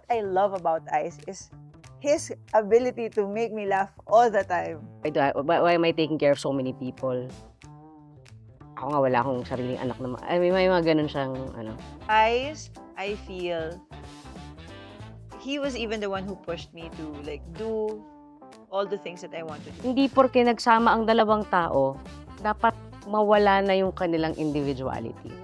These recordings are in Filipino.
what I love about Ice is his ability to make me laugh all the time. Why am I taking care of so many people? Ako nga, wala akong sariling anak na may mga ganun siyang, Ice, I feel, he was even the one who pushed me to like do all the things that I want to do. Hindi porke nagsama ang dalawang tao, dapat mawala na yung kanilang individuality.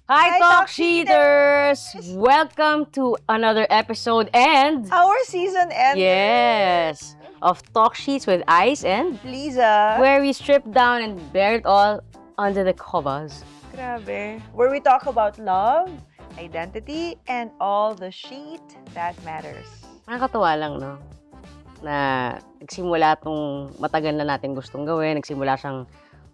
Hi, Talk Sheeters! Welcome to another episode and Our season ends. yes, of Talk Sheets with Ice and Liza. where we strip down and bear it all under the covers. Grabe. Where we talk about love, identity, and all the shit that matters. Nakakatuwa lang, no? Na nagsimula itong matagal na natin gustong gawin, nagsimula siyang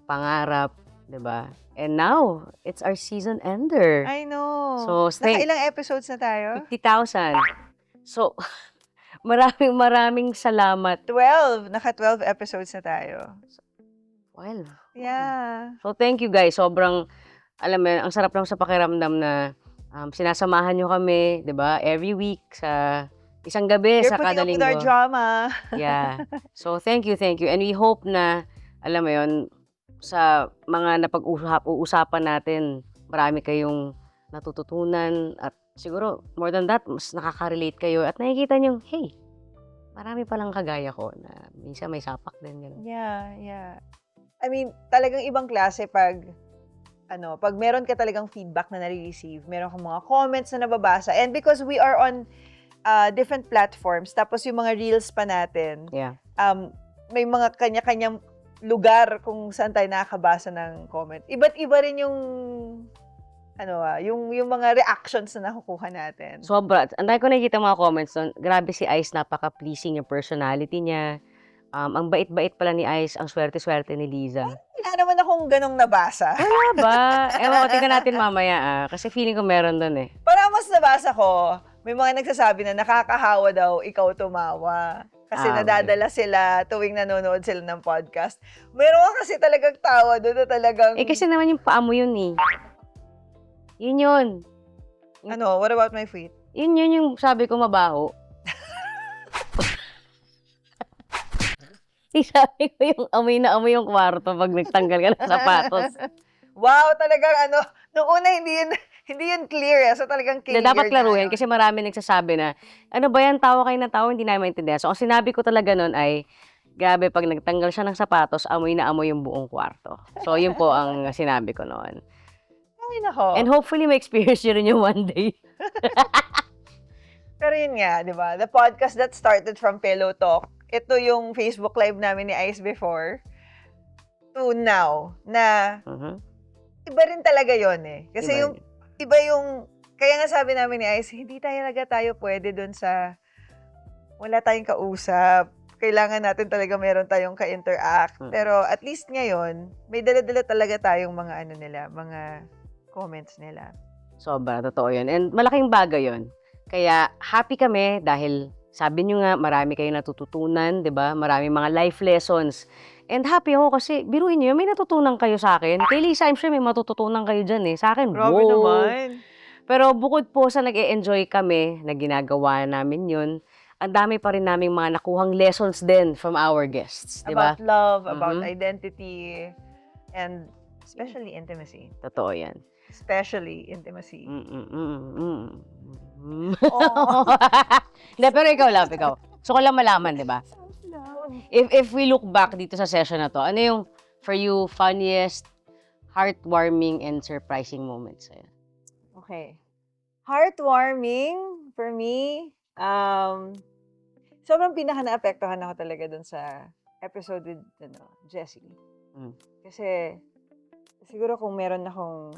pangarap, di ba? And now, it's our season ender. I know. So, Nakailang episodes na tayo? 50,000. So, maraming salamat. 12. Naka-12 episodes na tayo. 12. Yeah. So, thank you guys. Sobrang, alam mo, ang sarap lang sa pakiramdam na sinasamahan nyo kami, di ba? Every week sa isang gabi, You're sa kada putting up with our linggo. drama. Yeah. So, thank you. And we hope na, alam mo yun, sa mga napag-uusapan natin, marami kayong natututunan at siguro, more than that, mas nakaka-relate kayo at nakikita nyo, hey, marami palang kagaya ko na minsan may sapak din. Ganun. Yeah. I mean, talagang ibang klase pag meron ka talagang feedback na nare-receive, meron kang mga comments na nababasa. And because we are on different platforms, tapos yung mga reels pa natin, Yeah. may mga kanya-kanyang lugar kung saan tayo nakakabasa ng comment. Iba't iba rin yung yung mga reactions na nakukuha natin. Sobra. Anday ko nakikita mga comments doon. Grabe si Ice, napaka-pleasing yung personality niya. Ang bait-bait pala ni Ice, ang swerte-swerte ni Liza. Wala naman akong ganong nabasa. Wala ba? Ewan ko, tingnan natin mamaya kasi feeling ko meron doon eh. Para mas nabasa ko, may mga nagsasabi na nakakahawa daw ikaw tumawa. Kasi nadadala sila tuwing nanonood sila ng podcast. Meron ka kasi talagang tawa doon na talagang... Kasi naman yung paa mo yun eh. Yun. What about my feet? Yun yung sabi ko mabaho. Sabi ko yung amoy na amoy yung kwarto pag nagtanggal ka ng sapatos. Wow, talagang nung una hindi yun clear. So talagang clear. Dapat klaruhin kasi marami nagsasabi na, ano ba yan, tawa kayo ng tawa, hindi namin maintindihan. So ang sinabi ko talaga nun ay, grabe, pag nagtanggal siya ng sapatos, amoy na amoy yung buong kwarto. So yun po ang sinabi ko noon. Ay, nako. And hopefully may experience yun rin yung one day. Pero yun nga, di ba? The podcast that started from Pillow Talk, ito yung Facebook Live namin ni Ice before to now, na iba rin talaga yun eh. Kasi kaya nga sabi namin ni Ice, hindi talaga tayo pwede dun sa wala tayong kausap. Kailangan natin talaga meron tayong ka-interact. Pero at least ngayon, may dala-dala talaga tayong mga mga comments nila. Sobra, totoo yun. And malaking bagay yun. Kaya happy kami dahil sabi nyo nga, marami kayong natututunan, di ba? Marami mga life lessons. And happy ako kasi, biruin nyo, may natutunan kayo sa akin. Kay Lisa, I'm sure may matututunan kayo dyan eh. Sa akin, Grabe naman. Pero bukod po sa nag-e-enjoy kami na ginagawa namin yun, ang dami pa rin naming mga nakuhang lessons din from our guests, di ba? About love, about identity, and especially intimacy. Totoo yan. Especially intimacy. Hindi, pero ikaw. So, ko lang malaman, di ba? If we look back dito sa session na to, ano yung, for you, funniest, heartwarming, and surprising moments sa'yo? Okay. Heartwarming, for me, sobrang pinaka-naapektuhan ako talaga dun sa episode with Jessie. Kasi, siguro kung meron akong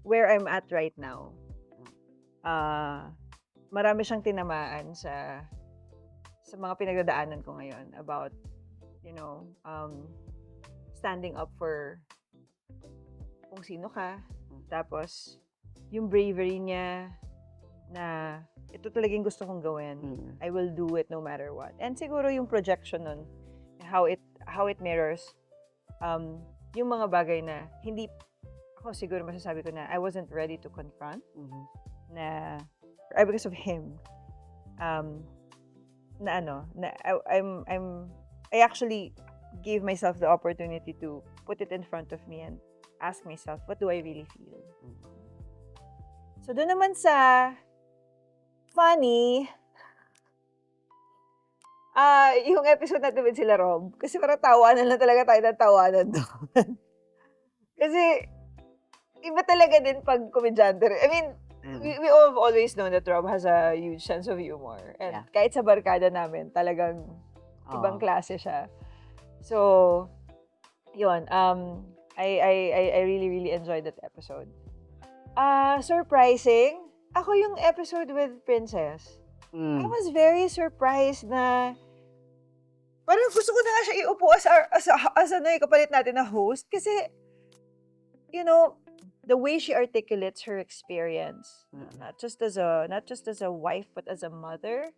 where I'm at right now, marami siyang tinamaan sa mga pinagdadaanan ko ngayon about, standing up for kung sino ka. Tapos, yung bravery niya ito talagang gusto kong gawin. I will do it no matter what. And siguro yung projection nun, how it mirrors yung mga bagay na hindi, ako siguro masasabi ko na I wasn't ready to confront na because of him. I actually gave myself the opportunity to put it in front of me and ask myself, what do I really feel? So, doon naman sa funny, yung episode natin with sila Rob, kasi parang tawanan lang talaga tayo ng tawanan doon. Kasi, iba talaga din pag komedyante. I mean, we all have always known that Rob has a huge sense of humor. And kahit sa barkada namin, talagang ibang klase siya. So, yun. I really, really enjoyed that episode. Surprising, ako yung episode with Princess. I was very surprised na parang gusto ko na nga siya iupo as kapalit natin na host. Kasi, you know, the way she articulates her experience, not just as a wife, but as a mother,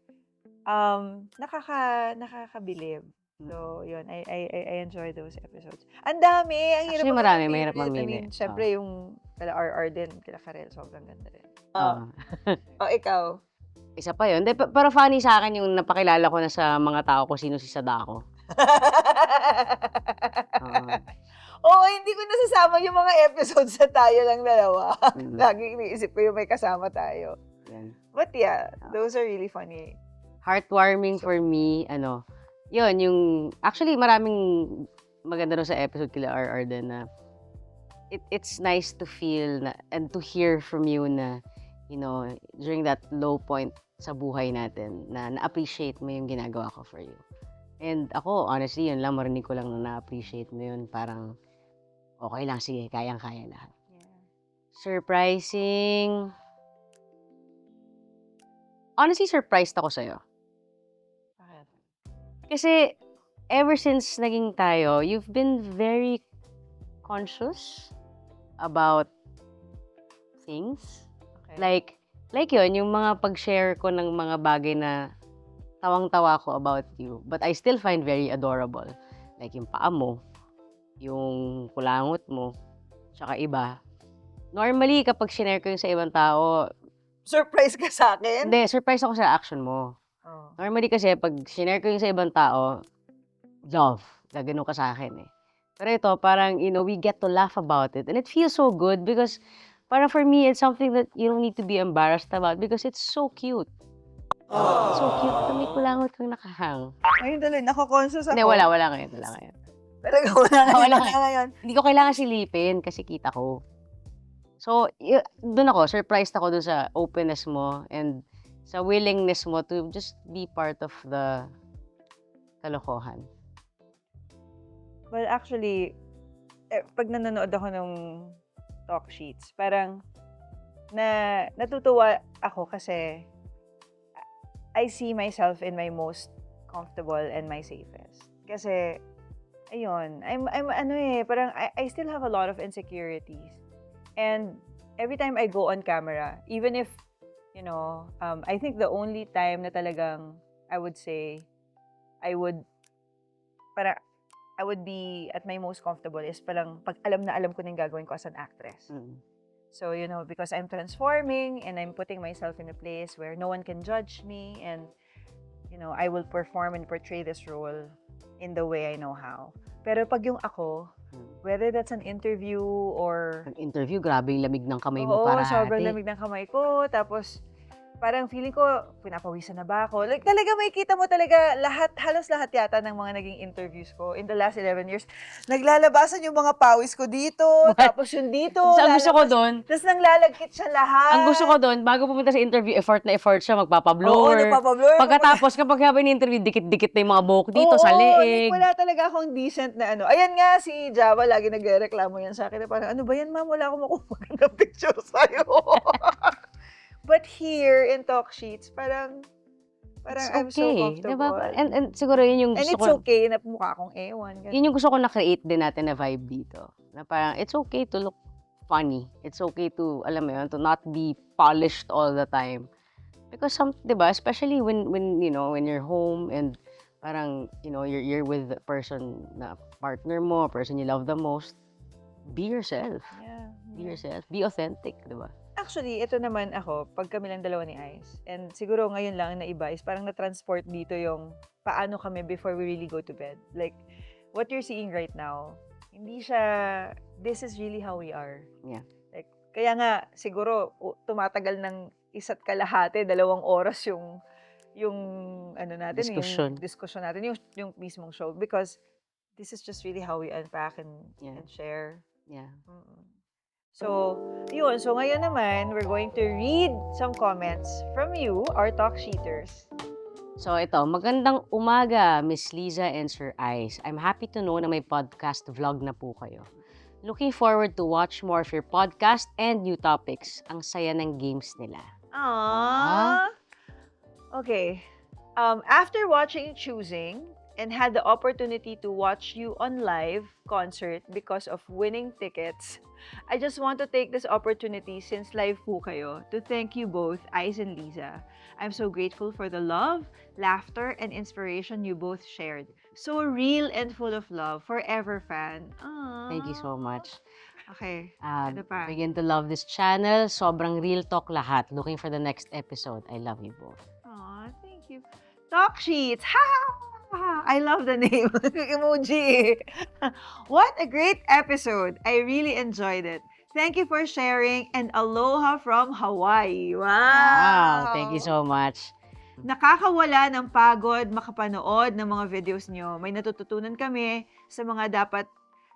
nakakabilib. So, yun, I enjoy those episodes. Ang dami, ang hirap. Actually, marami, mahirap mamili. I mean, syempre yung kala RR din, kala Karel, sobrang ganda rin. Ikaw? Isa pa yun. Pero funny sa akin yung napakilala ko na sa mga tao ko sino si Sadako. Oo, hindi ko nasasama yung mga episodes sa tayo lang dalawa. Lagi iniisip ko yung may kasama tayo. But yeah, those are really funny. Heartwarming for me, yun, yung, actually, maraming maganda rin sa episode kila RR din na it's nice to feel na, and to hear from you na, you know, during that low point sa buhay natin, na na-appreciate mo yung ginagawa ko for you. And ako, honestly, yun lang, marinig ko lang na na-appreciate mo yun. Parang, okay lang, sige, kayang-kaya lahat. Yeah. Surprising. Honestly, surprised ako sa'yo. Bakit? Kasi, ever since naging tayo, you've been very conscious about things. Okay. Like yun, yung mga pag-share ko ng mga bagay na tawang-tawa ko about you. But I still find very adorable. Like yung paa mo, yung kulangot mo, tsaka iba. Normally, kapag shinare ko yung sa ibang tao, Surprise ka sa akin? hindi, surprise ako sa action mo. Oh. Normally kasi, pag shinare ko yung sa ibang tao, love. Gagano ka sa akin eh. Pero ito, parang, you know, we get to laugh about it. And it feels so good because, parang for me, it's something that you don't need to be embarrassed about because it's so cute. It's so cute. May kulangot kang nakahang. Ayun talaga, nako-conscious ako. Hindi, wala ngayon. Talaga wala ngayon. Hindi ko kailangan silipin kasi kita ko. So, doon ako, surprised ako doon sa openness mo and sa willingness mo to just be part of the kalokohan. Well, actually, pag nanonood ako ng talk sheets, parang natutuwa ako kasi I see myself in my most comfortable and my safest. Kasi, ayun, I'm parang I still have a lot of insecurities. And every time I go on camera, even if, you know, I think the only time na talagang I would say I would be at my most comfortable is palang pag alam na alam ko na yung gagawin ko as an actress. So, you know, because I'm transforming and I'm putting myself in a place where no one can judge me and, you know, I will perform and portray this role in the way I know how. Pero pag yung ako, whether that's an interview or... Ang interview, grabe yung lamig ng kamay mo para sobrang lamig ng kamay ko. Tapos, parang feeling ko, pinapawisan na ba ako? Like, talaga makikita mo talaga halos lahat yata ng mga naging interviews ko in the last 11 years. Naglalabasan yung mga pawis ko dito, tapos yung dito. So, ang gusto ko doon, tapos nanglalagkit siya lahat. ang gusto ko doon, bago pumunta sa interview, effort siya, magpapablower. Oo, nagpapablower. Pagkatapos, kapag habang interview, dikit-dikit na yung mga buhok dito, sa leeg. Like, wala talaga akong decent na ano. Ayan nga, si Java, lagi nagreklamo yan sa akin. Parang, ano ba yan, ma'am? Wala akong makuha magandang picture sa'yo. But here, in talk sheets, parang It's I'm so okay, comfortable. diba? And siguro yun yung And gusto it's ko. okay na mukha akong ewan. Ganun. Yun yung gusto ko na-create din natin na vibe dito. Na parang, it's okay to look funny. It's okay to, alam mo yun, to not be polished all the time. Because diba, especially when when you're home and parang, you're with the person na partner mo, person you love the most, be yourself. Yeah. Be yourself. Be authentic, diba? Actually, ito naman ako, pag kami lang dalawa ni Ice, and siguro ngayon lang na iba is parang na-transport dito yung paano kami before we really go to bed. Like, what you're seeing right now, hindi siya, this is really how we are. Yeah. Like, kaya nga, siguro, tumatagal ng 1.5, 2 oras yung ano natin, Diskusyon. yung diskusyon natin, yung mismong show. Because this is just really how we unpack and share. Yeah. So, yun. So, ngayon naman, we're going to read some comments from you, our talk sheeters. So, ito. Magandang umaga, Miss Liza and Sir Ice. I'm happy to know na may podcast vlog na po kayo. Looking forward to watch more of your podcast and new topics. Ang saya ng games nila. Aww. Okay. After watching Choosing and had the opportunity to watch you on live concert because of winning tickets, I just want to take this opportunity since live po kayo to thank you both, Ice and Liza. I'm so grateful for the love, laughter, and inspiration you both shared. So real and full of love. Forever fan. Aww. Thank you so much. Okay. Ano pa? Begin to love this channel. Sobrang real talk lahat. Looking for the next episode. I love you both. Aw, thank you. Talk sheets. Ha! I love the name. Emoji. What a great episode. I really enjoyed it. Thank you for sharing and aloha from Hawaii. Wow! Thank you so much. Nakakawala ng pagod makapanood ng mga videos nyo. May natututunan kami sa mga dapat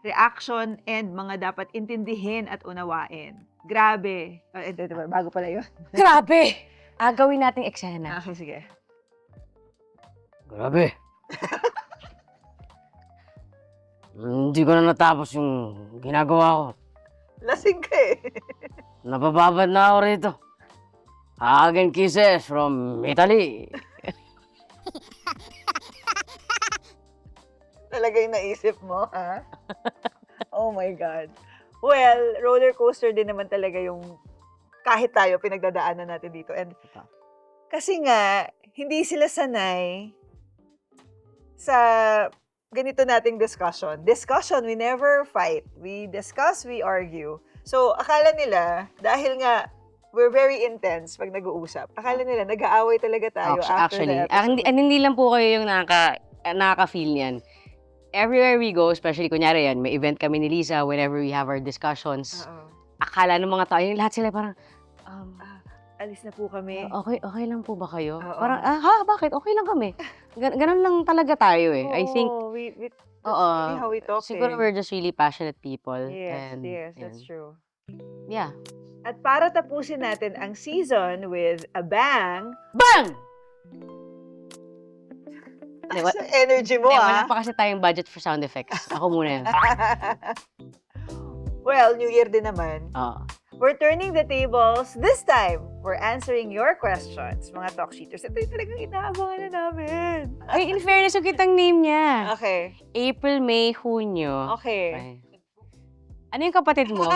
reaction and mga dapat intindihin at unawain. Grabe. Bago pala yun. Grabe! Gawin nating eksena. Okay, sige. Grabe. Hindi ko na natapos yung ginagawa ko. Lasing ka eh. Napababad na ako rito. Again kisses from Italy. Talaga yung naisip mo, ha? Oh my God. Well, roller coaster din naman talaga yung kahit tayo pinagdadaanan natin dito. And kasi nga, hindi sila sanay sa ganito nating discussion. Discussion, we never fight. We discuss, we argue. So, akala nila, dahil nga, we're very intense pag nag-uusap. Akala nila, nag-aaway talaga tayo after the episode. Hindi lang po kayo yung nakaka-feel yan. Everywhere we go, especially kunyari yan, may event kami ni Liza, whenever we have our discussions, akala ng mga tao, yung lahat sila parang, alis na po kami. Okay lang po ba kayo? Oo. Parang, bakit? Okay lang kami. Ganun lang talaga tayo eh. I think, that's really how we talk siguro we're just really passionate people. Yes, that's true. Yeah. At para tapusin natin ang season with a bang, Bang! sa energy mo, Wala pa kasi tayong budget for sound effects. Ako muna yun. Well, New Year din naman. Oo. We're turning the tables. This time, we're answering your questions, mga talk sheeters. Ito yung talagang inaabangan na namin. Ay, in fairness, yung kitang name niya. Okay. April, May, Hunyo. Okay. Ano yung kapatid mo?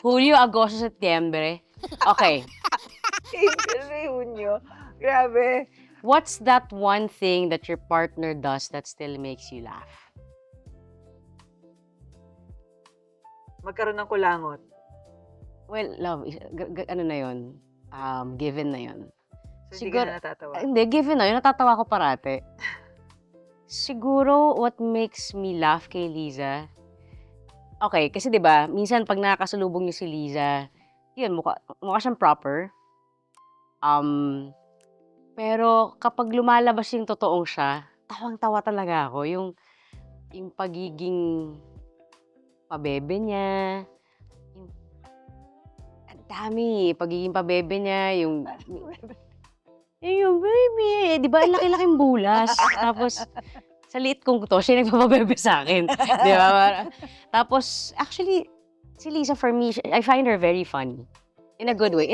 Julio, Agosto, Setyembre. Okay. April, May, Hunyo. Grabe. What's that one thing that your partner does that still makes you laugh? Magkaroon ng kulangot. Well, love, ano na yun? Given na yun. So, hindi ka na natatawa. Hindi, given na yun. Natatawa ko parate. Siguro, what makes me laugh kay Liza, okay, kasi 'di ba, minsan pag nakakasalubong niyo si Liza, yun, mukha siyang proper. Pero kapag lumalabas yung totoong siya, tawang-tawa talaga ako. Yung pagiging pabebe niya, ang dami, pagiging pabebe niya, yung baby, di ba, ang laki-laking bulas. Tapos, sa liit kong to, siya nagpapabebe sa akin. Di ba? Tapos, actually, si Liza, for me, I find her very funny. In a good way.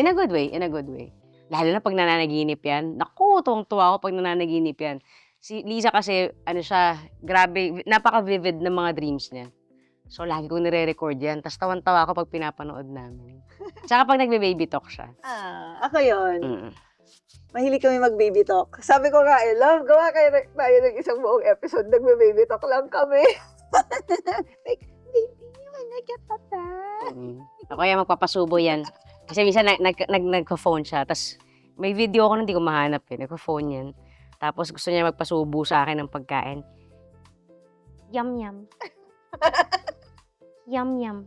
Lalo na pag nananaginip yan. Naku, tuwang-tuwa ako pag nananaginip yan. Si Liza kasi, ano siya, grabe, napaka-vivid ng mga dreams niya. So, lagi kong nire-record yan. Tapos tawan-tawa ako pag pinapanood namin. Tsaka pag nagbe-baby talk siya. Ako yun. mahilig kami mag-baby talk. Sabi ko nga, love, gawa tayo ng isang buong episode, nagbe-baby talk lang kami. Like, baby, wanna get that? Ako yan, magpapasubo yan. Kasi minsan nagko-phone siya, tapos may video ako na hindi ko mahanap eh, nagko-phone yan. Tapos gusto niya magpasubo sa akin ng pagkain. Yum, yum. Yum, yum.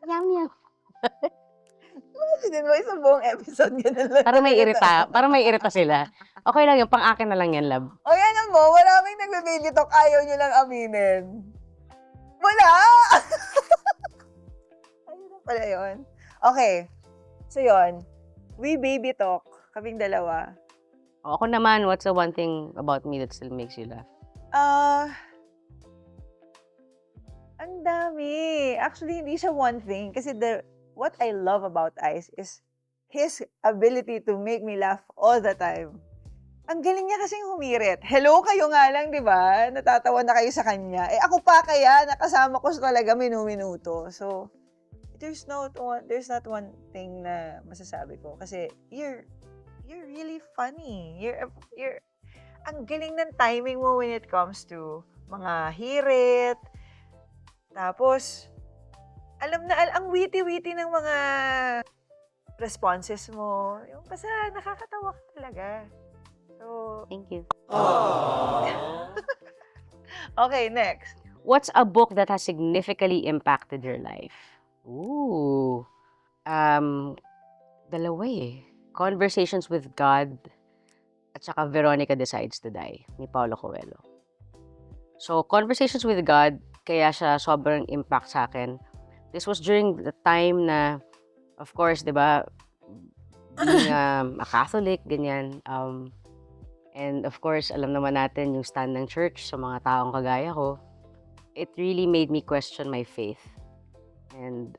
Yum, yum. Imagine mo, isang buong episode, ganun lang. Parang may irita sila. Okay lang yun, pang akin na lang yan, love. O yan mo, maraming nagbe-baby talk, ayaw nyo lang aminin. Wala! Ayun na pala yun. Okay. So yun, we baby talk, kaming dalawa. Ako naman, what's the one thing about me that still makes you laugh? Ang dami. Actually, hindi siya one thing. Kasi what I love about Ice is his ability to make me laugh all the time. Ang galing niya kasing humirit. Hello kayo nga lang, di ba? Natatawa na kayo sa kanya. Ako pa kaya, nakasama ko talaga minu-minuto. So, there's not one thing na masasabi ko. Kasi, you're really funny. Ang galing ng timing mo when it comes to mga hirit. Tapos, ang witty-witty ng mga responses mo. Yung basta nakakatawa ka talaga. So, Thank you. okay, next. What's a book that has significantly impacted your life? Ooh. Dalawa eh. Conversations with God at saka Veronica Decides to Die ni Paulo Coelho. So, Conversations with God, kaya siya sobrang impact sa akin. This was during the time na, of course, di ba, being a Catholic, ganyan. And of course, alam naman natin yung stand ng church sa mga taong kagaya ko. It really made me question my faith. And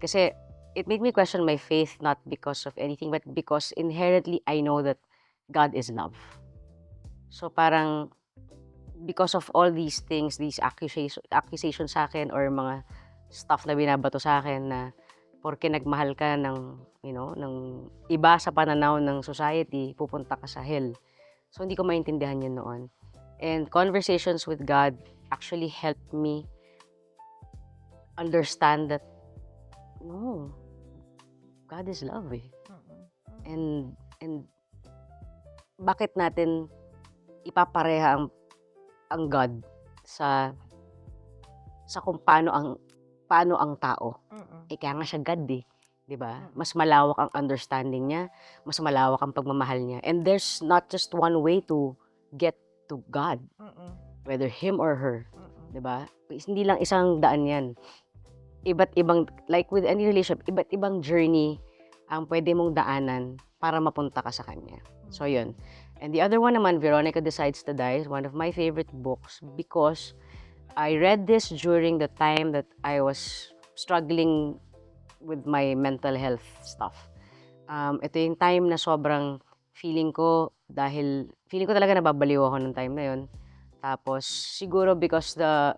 kasi it made me question my faith not because of anything, but because inherently I know that God is love. So parang because of all these things, these accusations sa akin or mga stuff na binabato sa akin na porke nagmahal ka ng, ng iba sa pananaw ng society, pupunta ka sa hell. So, hindi ko maintindihan yun noon. And Conversations with God actually helped me understand that, no, God is love eh. And bakit natin ipapareha ang God sa kung paano ang tao. Kaya nga siya God eh. 'Di ba? Mas malawak ang understanding niya, mas malawak ang pagmamahal niya. And there's not just one way to get to God. Whether him or her. 'Di ba? Hindi lang isang daan 'yan. Iba't ibang, like with any relationship, iba't ibang journey ang pwede mong daanan para mapunta ka sa kanya. So, yun. And the other one naman, Veronica Decides to Die, is one of my favorite books because I read this during the time that I was struggling with my mental health stuff. Ito yung time na sobrang feeling ko talaga nababaliw ako ng time na yun. Tapos, siguro because the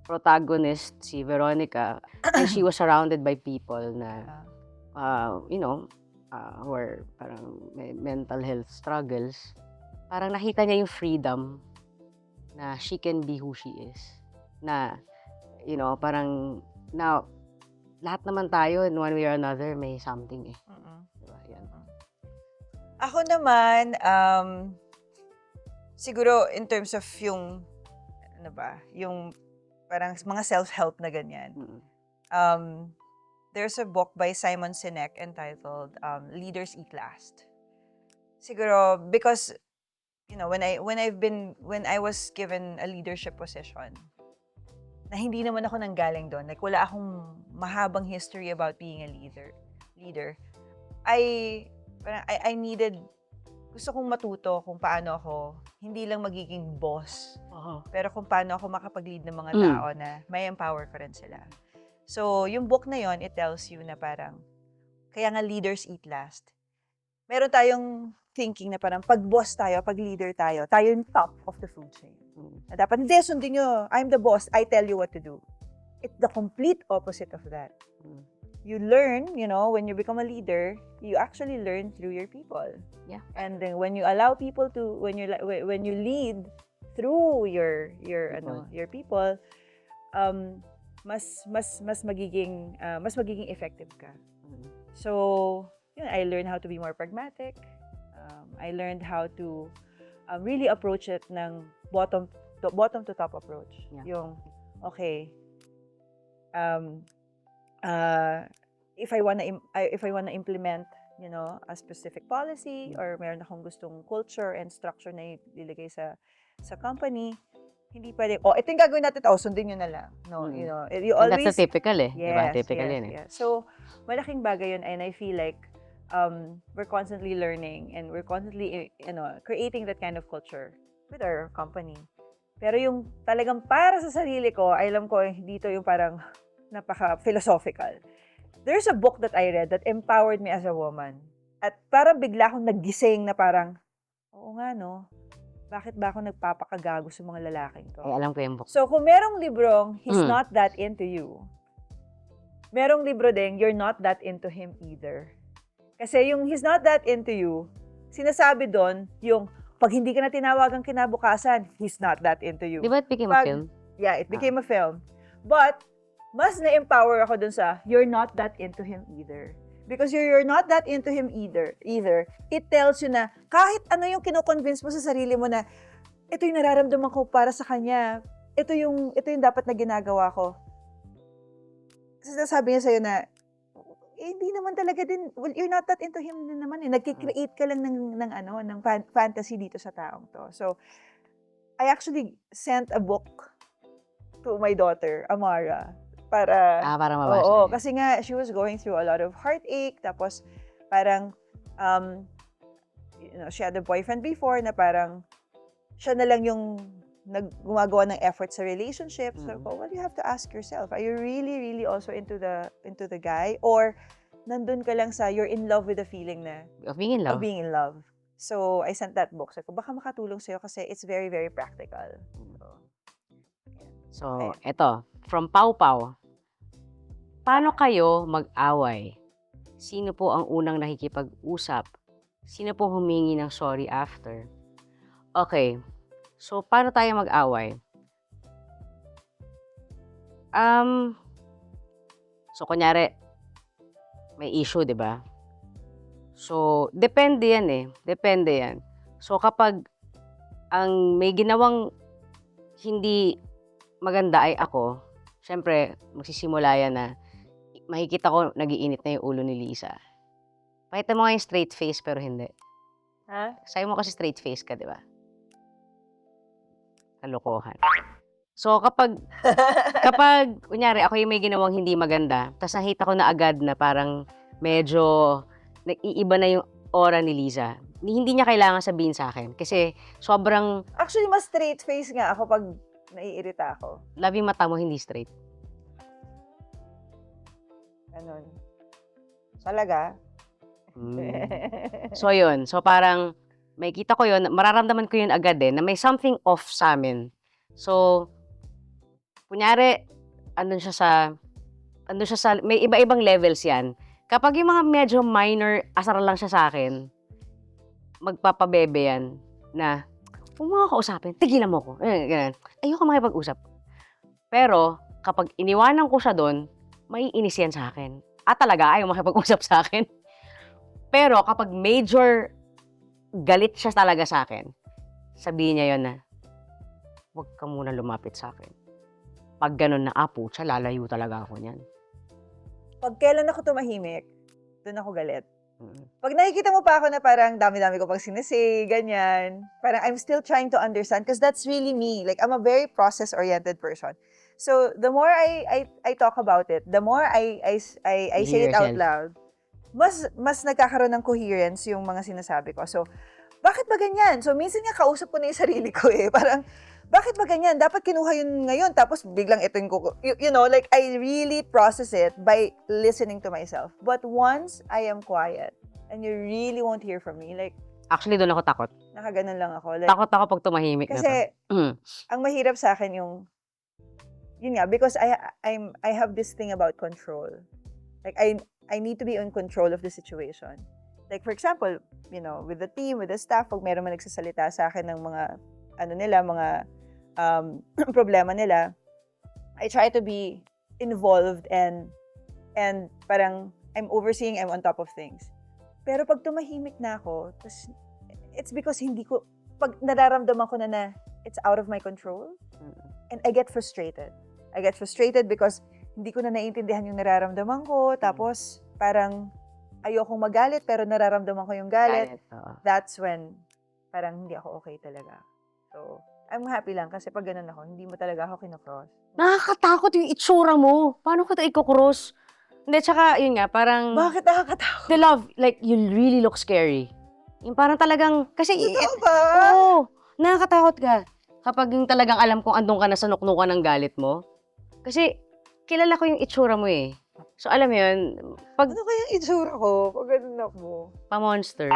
protagonist, si Veronica, and she was surrounded by people na, who are parang may mental health struggles, parang nakita niya yung freedom na she can be who she is. Na, parang, now, lahat naman tayo, in one way or another, may something eh. Diba? Yan. Ako naman, siguro in terms of yung, yung parang mga self-help na ganyan. There's a book by Simon Sinek entitled Leaders Eat Last. Siguro because when I was given a leadership position na hindi naman ako nanggaling doon, like wala akong mahabang history about being a leader. I gusto kong matuto kung paano ako hindi lang magiging boss, pero kung paano ako makapag-lead ng mga tao na may empower ko rin sila. So, yung book na yon, it tells you na parang, kaya nga leaders eat last. Meron tayong thinking na parang pag boss tayo, pag leader tayo yung top of the food chain. Na dapat, hindi, sundin nyo, I'm the boss, I tell you what to do. It's the complete opposite of that. You learn, when you become a leader, you actually learn through your people. Yeah. And then when you allow people to, when you lead through your people, mas magiging effective ka. So, I learned how to be more pragmatic. I learned how to really approach it ng bottom to top approach. Yeah. Yung, okay, if I wanna implement, a specific policy or meron akong gustong culture and structure na ilagay sa company, hindi pwede, ito yung gagawin natin, sundin nyo na lang. No, you And always... that's the typical Yes, diba? Typical yes, yun eh. yes. So, malaking bagay yun, and I feel like we're constantly learning and we're constantly, creating that kind of culture with our company. Pero yung talagang para sa sarili ko, alam ko dito yung parang napaka-philosophical. There's a book that I read that empowered me as a woman. At parang bigla akong naggising na parang, oo nga no, bakit ba ako nagpapakagago sa mga lalaking to? Ay, alam ko yung book. So, kung merong librong, he's not that into you, merong libro ding, you're not that into him either. Kasi yung he's not that into you, sinasabi doon, yung pag hindi ka na tinawagang kinabukasan, he's not that into you. Di ba it became a film? Yeah, it became a film. But, mas na-empower ako dun sa, you're not that into him either. Because you're not that into him either, it tells you na kahit ano yung kino-convince mo sa sarili mo na ito yung nararamdaman ko para sa kanya, ito yung dapat na ginagawa ko. Kasi sabi niya sa'yo na, hindi naman talaga din, well, you're not that into him din naman eh. Nagki-create ka lang ng fantasy dito sa taong to. So, I actually sent a book to my daughter, Amara, para mabasa. Oo, kasi nga she was going through a lot of heartache, tapos parang she had a boyfriend before na parang siya na lang yung gumagawa ng effort sa relationship. So, well, you have to ask yourself, are you really, really also into the guy? Or nandun ka lang sa you're in love with the feeling na Of being in love. of being in love. So, I sent that book. Sabi ko, baka makatulong sa'yo kasi it's very, very practical. So, eto, from Pau Pau. Paano kayo mag-away? Sino po ang unang nakikipag-usap? Sino po humingi ng sorry after? Okay. So, paano tayo mag-away? So, kunyari, may issue, di ba? So, depende yan eh. Depende yan. So, kapag ang may ginawang hindi maganda ay ako, syempre, magsisimula yan na makikita ko nagiinit na yung ulo ni Liza. Pakita mo nga yung straight face pero hindi. Ha? Sabi mo kasi straight face ka, di ba? Kalokohan. So, kapag, kunyari, ako yung may ginawang hindi maganda, tapos nakita ko na agad na parang medyo nag-iiba na yung aura ni Liza, hindi niya kailangan sabihin sa akin. Kasi sobrang... Actually, mas straight face nga ako pag naiirita ako. Love yung mata mo, hindi straight. Ganun. Talaga? So, yun. So, parang may kita ko yun, mararamdaman ko yun agad na may something off sa amin. So, kunyari, andun siya sa, may iba-ibang levels yan. Kapag yung mga medyo minor, asar lang siya sa akin, magpapabebe yan na, kung mga kausapin, tigilan mo ko. Ganun. Ayoko makipag-usap. Pero, kapag iniwanan ko siya doon, may inis yan sa akin. Talaga, ayaw makipag-usap sa akin. Pero, kapag major galit siya talaga sa akin, sabihin niya yun na, huwag ka muna lumapit sa akin. Pag ganun na, siya, lalayo talaga ako niyan. Pag kailan ako tumahimik, doon ako galit. Pag nakikita mo pa ako na parang dami-dami ko pag sinisay, ganyan, parang I'm still trying to understand because that's really me. Like, I'm a very process-oriented person. So, the more I talk about it, the more I say it out loud, mas nagkakaroon ng coherence yung mga sinasabi ko. So, bakit ba ganyan? So, minsan nga kausap ko na yung sarili ko eh. Parang, bakit ba ganyan? Dapat kinuha yun ngayon, tapos biglang ito yung you know, like, I really process it by listening to myself. But once I am quiet, and you really won't hear from me, like, Actually, doon ako takot. Nakaganon lang ako. Like, Takot ako pag tumahimik na to. kasi, ang mahirap sa akin yung, yun nga, because I have this thing about control. Like, I need to be in control of the situation. Like, for example, you know, with the team, with the staff, pag meron man nagsasalita sa akin ng mga, mga problema nila, I try to be involved and parang I'm overseeing, I'm on top of things. Pero pag tumahimik na ako, it's because pag nararamdaman ko na it's out of my control, and I get frustrated. I get frustrated because hindi ko na naiintindihan yung nararamdaman ko, tapos parang ayokong magalit pero nararamdaman ko yung galit. That's when parang hindi ako okay talaga. So, I'm happy lang kasi pag ganun ako, hindi mo talaga ako kinocross. Nakakatakot yung itsura mo. Paano ko ito i-cross? Hindi, tsaka yun nga, parang... Bakit nakakatakot? The love, like, you really look scary. Yung parang talagang, kasi... Totoo ba? Oo, nakakatakot ka. Kapag yung talagang alam kung andun ka na sa nuknukan ng galit mo. Kasi, kilala ko yung itsura mo eh. So, alam mo yun, pag... Ano kaya yung itsura ko pag ganun ako? Pa-monster.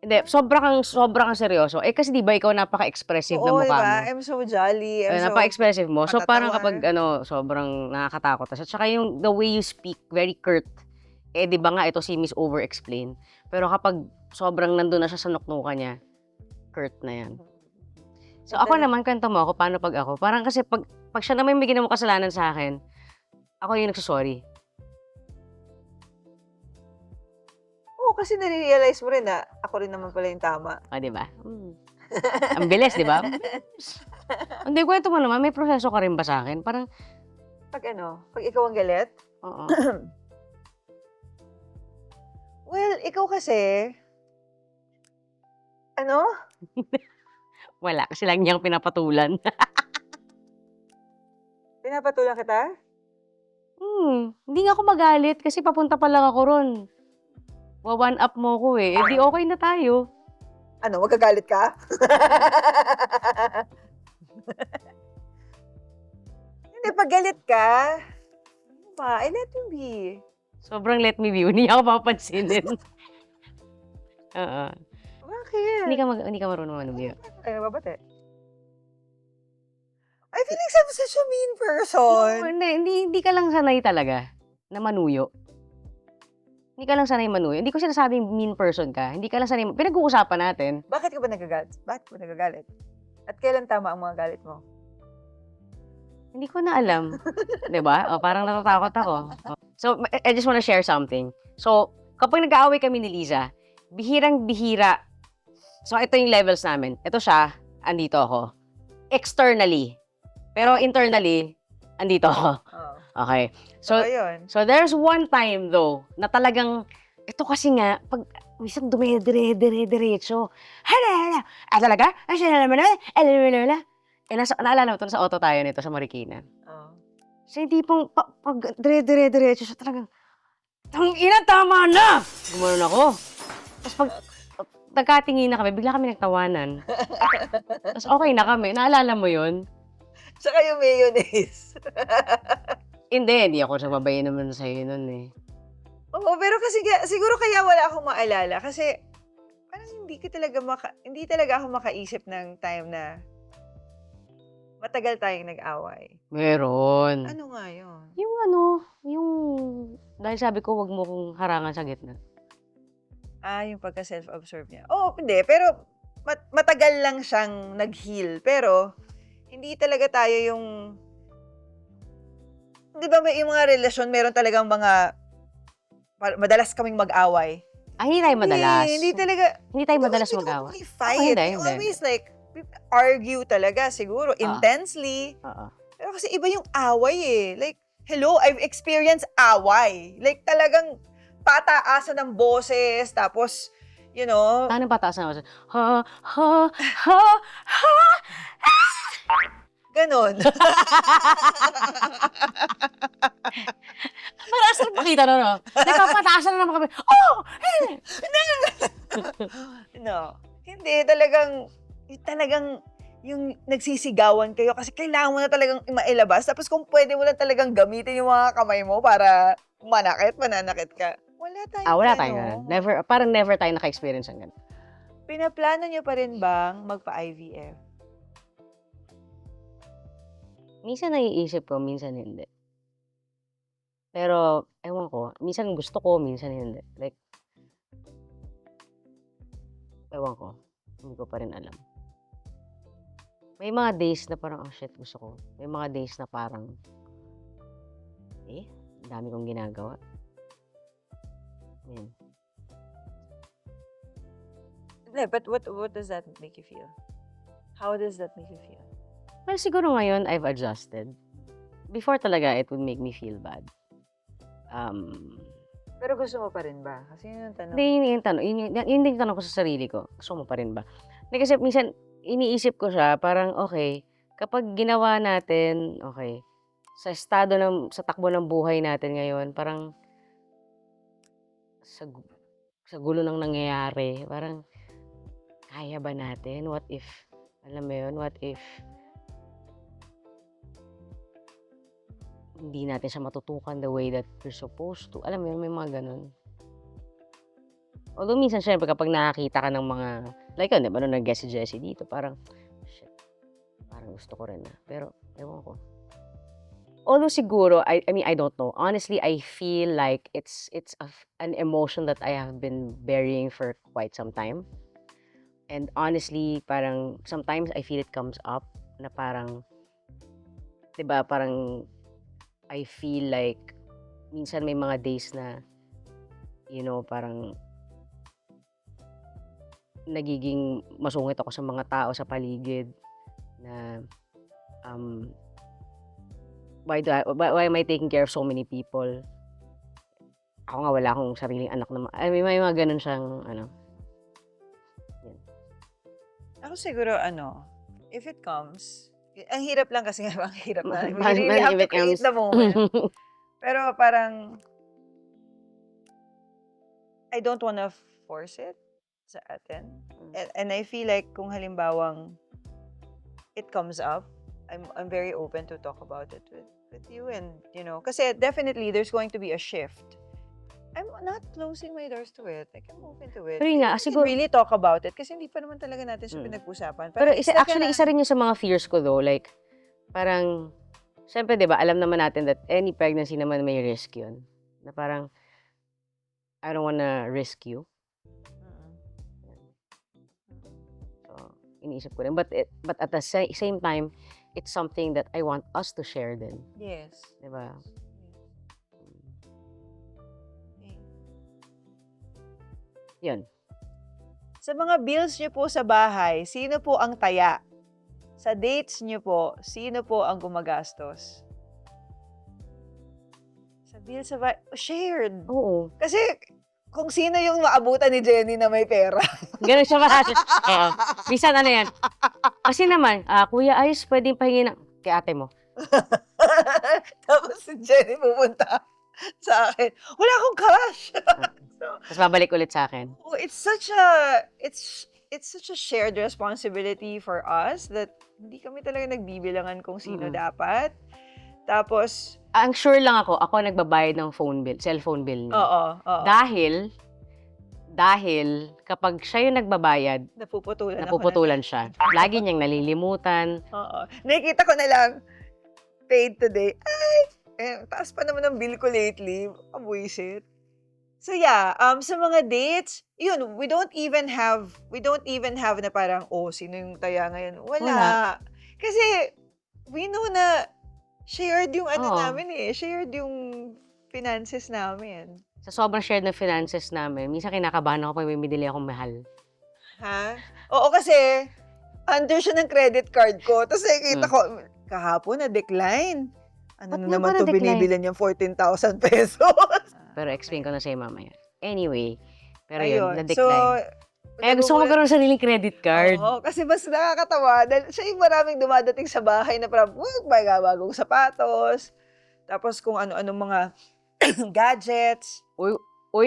Hindi, sobra kang seryoso. Eh, kasi di ba ikaw napaka-expressive ng mukha diba? mo? I'm so jolly. Napaka-expressive mo. So, parang matatawa. kapag, sobrang nakakatakot. At saka yung the way you speak, very curt. Eh, di ba nga, ito si Miss Over-Explain. Pero kapag sobrang nandun na siya sa nuknuka niya, curt na yan. So, ako naman, kanto mo ako, paano pag ako? Parang kasi pag siya naman may ginawa kasalanan sa akin, ako yung nagsasorry. Oo, kasi nare-realize mo rin na ako rin naman pala yung tama. O, di ba? Ang bilis, di ba? Hindi, kwento mo naman, may proseso ka rin ba sa akin? Parang, pag ikaw ang galit? oo. Well, ikaw kasi, Wala, kasi lang niyang pinapatulan. pinapatulan kita? Hindi nga ako magalit kasi papunta pa lang ako ron. One up mo ko eh. Eh di okay na tayo. Magagalit ka? Hindi, pag galit ka, let me be. Sobrang let me be. Hindi ako papansinin. Oo. Bakit? Hindi ka marunong manubyo. Babate. I feel like I'm such a mean person. Hindi ka lang sanay talaga na manuyo. Hindi ka lang sanay manuyo. Hindi ko sinasabing mean person ka. Hindi ka lang sanay. Pinag-uusapan natin. Bakit ka ba nagagalit? At kailan tama ang mga galit mo? Hindi ko na alam. 'Di ba? Parang natatakot ako. So, I just wanna share something. So, kapag nag-aaway kami ni Liza, bihirang-bihira. So, ito yung levels namin. Ito siya, andito ako. Externally. Pero internally, andito ako. Oh. Okay. So, ayun. So, there's one time though, na talagang, ito kasi nga, pag minsan dumidire-diretso. Hala! Talaga? Naalala mo ito, nasa auto tayo nito sa Marikina. Oh. So, hindi pong, pag dire-diretso siya, talagang, tangina, tama na! Gumanon ako. Tapos pag nagkatingin na kami, bigla kami nagtawanan. Tapos okay na kami. Naalala mo yun? Saka yung mayonnaise. Hindi ako sababayin naman sa'yo nun eh. Oo, pero kasi siguro kaya wala akong maalala kasi parang hindi talaga ako makaisip ng time na matagal tayong nag-away. Meron. Ano nga yun? Yung, dahil sabi ko, wag mo kong harangan sa gitna. Yung pagka-self-observe niya. Oo, hindi. Pero matagal lang siyang nag-heal. Pero hindi talaga tayo yung... Di ba may yung mga relasyon, meron talagang madalas kaming mag-away. Hindi tayo madalas. Hindi talaga. Hindi tayo madalas mag-away. We fight. Hindi. We always we argue talaga siguro intensely. Pero kasi iba yung away eh. Like, hello, I've experienced away. Like talagang pataasan ng boses, tapos, you know. Ano pataasan ng boses? Ha, ha, ha, ha, ganon. Mataas na pakita no? Nagpapataasan na naman kami. Oh! No. Hindi, talagang yung nagsisigawan kayo kasi kailangan mo na talagang mailabas. Tapos kung pwede mo lang talagang gamitin yung mga kamay mo para mananakit ka. Wala tayong Wala tayong ano. ganun. Parang never tayo naka-experience ng ganun. Pinaplano niyo pa rin bang magpa-IVF? Minsan naiisip ko, minsan hindi. Pero, ewan ko, minsan gusto ko, minsan hindi. Like, ewan ko, hindi ko pa rin alam. May mga days na parang, oh shit, gusto ko. May mga days na parang, ang dami kong ginagawa. Yan. But what does that make you feel? How does that make you feel? Well, siguro ngayon, I've adjusted. Before talaga, it would make me feel bad. Pero gusto mo pa rin ba? Kasi yun ang tanong. Hindi, yun yung tanong. Yun din yung tanong ko sa sarili ko. Gusto mo pa rin ba? Kasi minsan, iniisip ko siya, parang, okay, kapag ginawa natin, okay, sa takbo ng buhay natin ngayon, parang, sa gulo ng nangyayari, parang, kaya ba natin? What if, alam mo yun, what if, hindi natin siya matutukan the way that we're supposed to. Alam mo yun, may mga ganun. Although minsan, syempre, kapag nakakita ka ng mga, like yun, diba, nung nag-guest si Jessie dito, parang, shit, parang gusto ko rin na. Pero, ewan ko. Although siguro, I mean, I don't know. Honestly, I feel like it's an emotion that I have been burying for quite some time. And honestly, parang, sometimes I feel it comes up na parang, diba, parang, I feel like, minsan may mga days na, you know, parang, nagiging masungit ako sa mga tao sa paligid na why am I taking care of so many people? Ako nga wala akong sariling anak na may mga ganun siyang ano. Yan. Ako siguro if it comes, ang hirap lang kasi ang hirap na. We When really have to it comes. create the moment. Pero parang I don't wanna force it sa atin. And I feel like kung halimbawang it comes up, I'm very open to talk about it with you, and kasi definitely there's going to be a shift. I'm not closing my doors to it. Like, I'm open to it. Pero yun nga, We can siguro, really talk about it kasi hindi pa naman talaga natin siya pinag-usapan. pero it's actually, isa rin yun sa mga fears ko though. Like, parang, syempre, di ba, alam naman natin that any pregnancy naman may risk yun. Na parang, I don't wanna risk you. So, iniisip ko rin. But at the same time, it's something that I want us to share din. Yes. Di ba? Yun. Sa mga bills niyo po sa bahay, sino po ang taya? Sa dates niyo po, sino po ang gumagastos? Sa bills sa bahay, shared. Oo. Kasi kung sino yung maabutan ni Jenny na may pera. Ganun siya marami. Oo. Bisan ano yan. Kasi naman, Kuya Ice, pwedeng pahingin kay ate mo. Tapos si Jenny pupunta sa akin, wala akong cash. Tapos babalik ulit sa akin. Oh, it's such a shared responsibility for us that hindi kami talaga nagbibilangan kung sino dapat. Tapos, Ang sure lang ako nagbabayad ng cellphone bill niya. oo. Dahil kapag siya yung nagbabayad, napuputulan siya. Lagi niyang nalilimutan. Oo. Nakikita ko na lang, paid today. Ay! Taas pa naman ang bill ko lately. Abuisit. So yeah, sa mga dates, yun, we don't even have na parang, sino yung taya ngayon? Wala. Kasi, we know na shared yung namin shared yung finances namin. Sa sobrang shared na finances namin, minsan kinakabahan ako pag may bumili akong mahal. Ha? Oo, kasi, under siya ng credit card ko. Tapos nakikita ko, kahapon na-decline. Ano Ba't na nga naman ba to na-decline? binibilan niyang 14,000 pesos? Pero explain ko na sa'yo mamaya. Anyway, pero Ayun. yun, na-decline. Kaya gusto ko magkaroon ng sariling credit card. Oo, kasi mas nakakatawa. Dahil siya yung maraming dumadating sa bahay na parang, bagong sapatos. Tapos kung ano-anong mga gadgets. Uy,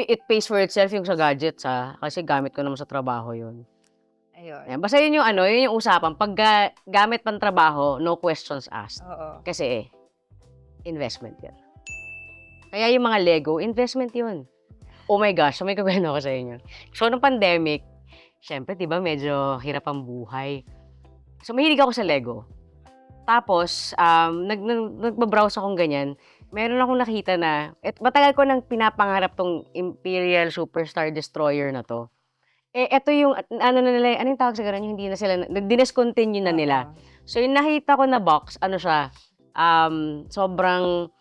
it pays for itself yung sa gadgets ha. Kasi gamit ko naman sa trabaho yun. Ayun. Ayan, basta yun yung usapan. Pag gamit pang trabaho, no questions asked. Oo. Kasi investment yan. Kaya yung mga Lego, investment yun. Oh my gosh, so may kukwento ako sa inyo. So, nung pandemic, syempre, di ba, medyo hirap ang buhay. So, mahilig ako sa Lego. Tapos, nagbabrowse akong ganyan. Meron akong nakita na, matagal ko nang pinapangarap tong Imperial Superstar Destroyer na to. Eto yung, ano na nila, anong tawag sa ganun, yung hindi na sila, discontinue na nila. So, yung nakita ko na box, ano siya, sobrang,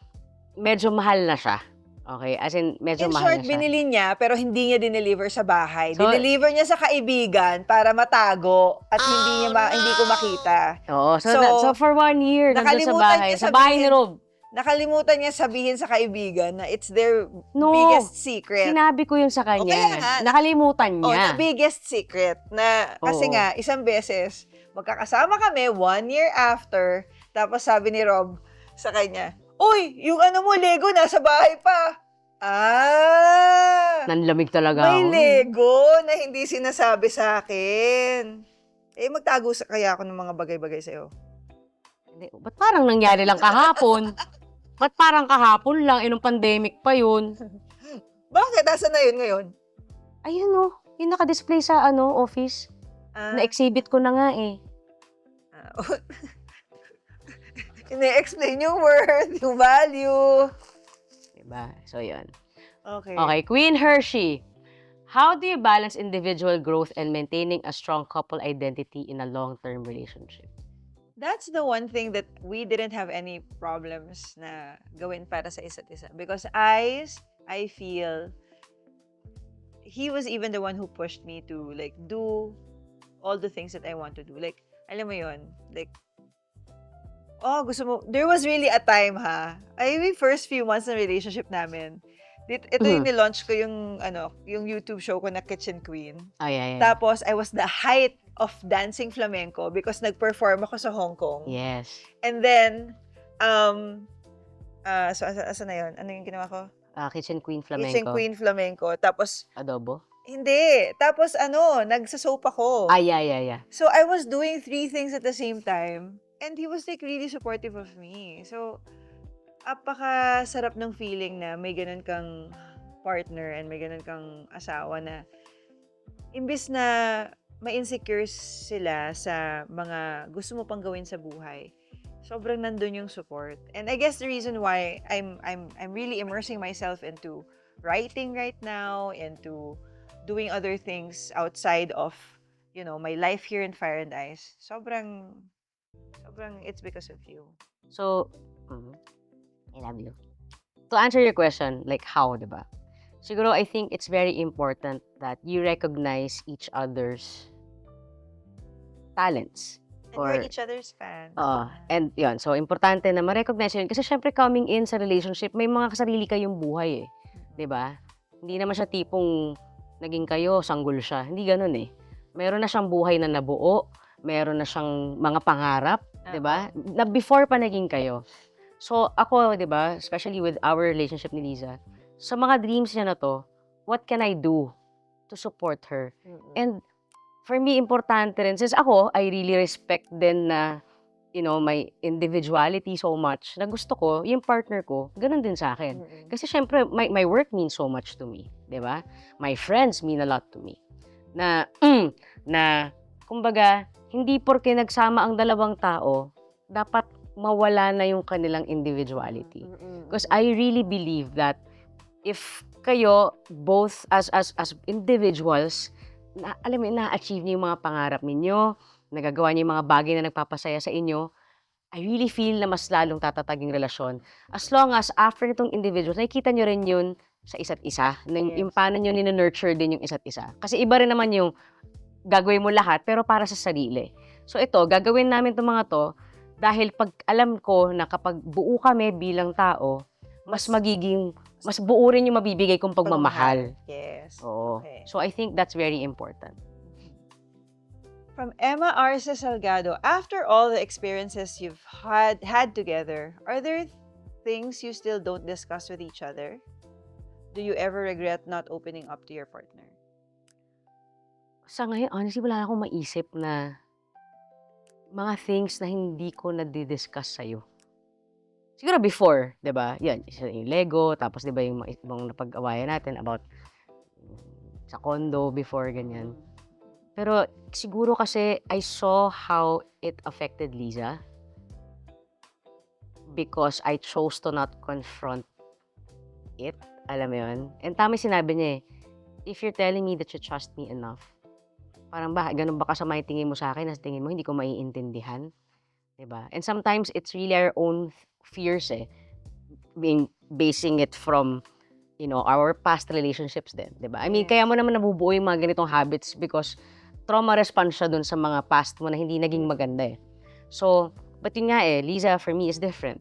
medyo mahal na siya. Okay, as in, medyo In mahal short, na siya. binili niya pero hindi niya dineliver sa bahay. So, Dineliver niya sa kaibigan para matago at hindi ko makita. Oo, so for 1 year, nandun sa nakalimutan bahay. niya Sa bahay ni sabihin- Rob. Nakalimutan niya sabihin sa kaibigan na it's their No, biggest secret. sinabi ko yun sa kanya. kaya nga, Nakalimutan Oh, niya. the biggest secret na kasi Oo. nga isang beses magkakasama kami 1 year after tapos sabi ni Rob sa kanya, "Uy, yung ano mo Lego nasa bahay pa." Nanlamig talaga May ako. Lego na hindi sinasabi sa akin. Magtago kaya ako ng mga bagay-bagay sa'yo. Hindi, ba't parang nangyari lang kahapon? Ba't parang kahapon lang? Nung pandemic pa yun. Bakit? Asa na yun ngayon? Ayun o, yung naka-display sa office. Na-exhibit ko na nga eh. Ine-explain yung worth, yung value. Diba? So, yun. Okay. Okay, Queen Hershey. How do you balance individual growth and maintaining a strong couple identity in a long-term relationship? That's the one thing that we didn't have any problems na gawin para sa isa't isa. Because I feel he was even the one who pushed me to like do all the things that I want to do. Like, alam mo yun, like, gusto mo, there was really a time yung first few months ng relationship namin, ito yung nilaunch ko yung YouTube show ko na Kitchen Queen. Yeah. Tapos, I was the height of dancing flamenco because nag-perform ako sa Hong Kong. Yes. And then, so asa na yun? Ano yung ginawa ko? Kitchen Queen Flamenco. Kitchen Queen Flamenco. Tapos, Adobo? hindi. Tapos, nagsasoap ako. Yeah. So, I was doing 3 things at the same time. And he was like really supportive of me. So, apaka-sarap ng feeling na may ganun kang partner and may ganun kang asawa na imbis na ma-insecure sila sa mga gusto mo pang gawin sa buhay, sobrang nandun yung support. And I guess the reason why I'm really immersing myself into writing right now, into doing other things outside of, my life here in Fire and Ice, sobrang it's because of you. So, I love you. To answer your question, like how, diba? Siguro, I think it's very important that you recognize each other's talents. And we're each other's fans. And yun, so importante na ma-recognize yun. Kasi syempre coming in sa relationship, may mga kasarili kayong buhay eh. 'Di ba? Hindi naman siya tipong naging kayo, sanggol siya. Hindi ganun eh. Meron na siyang buhay na nabuo, meron na siyang mga pangarap, 'di ba? Na before pa naging kayo. So ako, 'di ba, especially with our relationship ni Liza, sa mga dreams niya na to, what can I do to support her? And for me, importante rin, since ako, I really respect din na, my individuality so much, na gusto ko, yung partner ko, ganun din sa akin. Kasi syempre, my work means so much to me, di ba? My friends mean a lot to me. Na, kumbaga, hindi porke nagsama ang dalawang tao, dapat mawala na yung kanilang individuality. Because I really believe that if kayo, both as individuals, alam mo, na-achieve niyo yung mga pangarap ninyo, nagagawa niyo yung mga bagay na nagpapasaya sa inyo, I really feel na mas lalong tatataging relasyon. As long as after nitong individuals, nakikita niyo rin yun sa isa't isa, yung paano niyo nina-nurture din yung isa't isa. Kasi iba rin naman yung gagawin mo lahat, pero para sa sarili. So ito, gagawin namin itong mga to, dahil pag alam ko na kapag buo kami bilang tao, mas buo rin yung mabibigay kong pagmamahal. Yes. Oo. Okay. So I think that's very important. From Emma Arce Salgado, after all the experiences you've had together, are there things you still don't discuss with each other? Do you ever regret not opening up to your partner? Sa ngayon, honestly, wala akong maisip na mga things na hindi ko na-discuss sa'yo. Siguro before, 'di ba? Yan, isa yung Lego, tapos 'di ba yung mga ibang napag-awayan natin about sa condo before, ganyan. Pero siguro kasi I saw how it affected Liza because I chose to not confront it. Alam mo yun? And tama yung sinabi niya eh, if you're telling me that you trust me enough, parang ganun ba kasama yung tingin mo sa akin, na tingin mo hindi ko maiintindihan? Diba? And sometimes it's really our own fears eh, basing it from our past relationships din, 'di ba? I mean, kaya mo naman nabubuo yung mga ganitong habits because trauma response siya dun sa mga past mo na hindi naging maganda eh. So, but yun nga eh, Liza for me is different.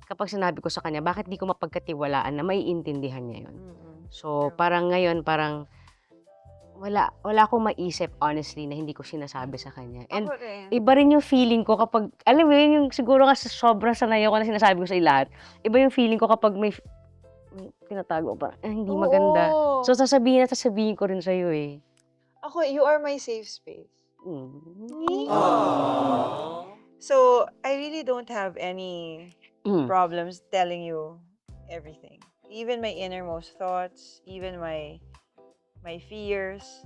Kapag sinabi ko sa kanya, bakit di ko mapagkatiwalaan na maiintindihan niya yun? So, parang ngayon, wala akong maisip honestly na hindi ko sinasabi sa kanya. And iba rin yung feeling ko kapag, alam mo yun, yung siguro kasi sobrang sanay ako na sinasabi ko sa lahat, iba yung feeling ko kapag may tinatago pa, hindi maganda. So, sasabihin ko rin sa'yo eh. Ako, you are my safe space. Mm. So, I really don't have any problems telling you everything. Even my innermost thoughts, even my fears.